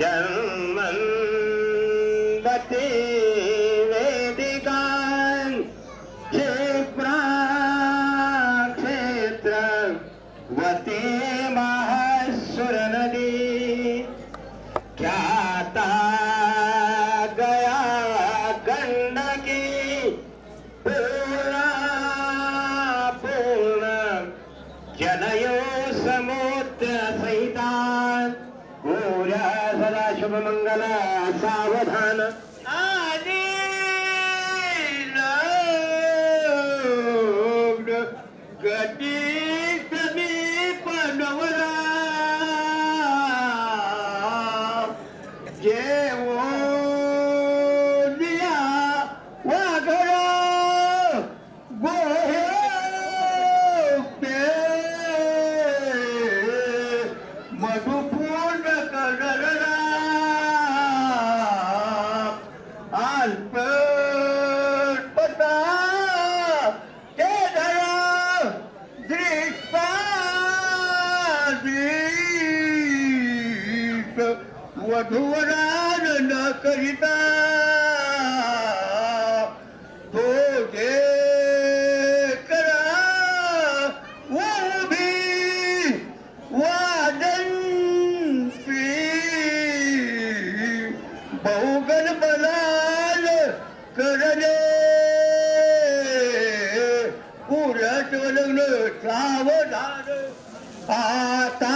जन्मन्वते वेदिकान् क्षेत्र वते महासुर नदी ख्याता गया गंडकी पूर्ण जनयो समुद्र सहितान पूर्या सदा शुभ मंगल सावधान आदि गती समीप नवरा जेवो दिया वाघरा गोहे मधुपूर्ण कररा अल्पता ते धरा दृष्टादृष्ट वधूवरान न करिता तो जे करा उभी वादन बहुगण बलाल करणे पुरत लग्न सावधान आता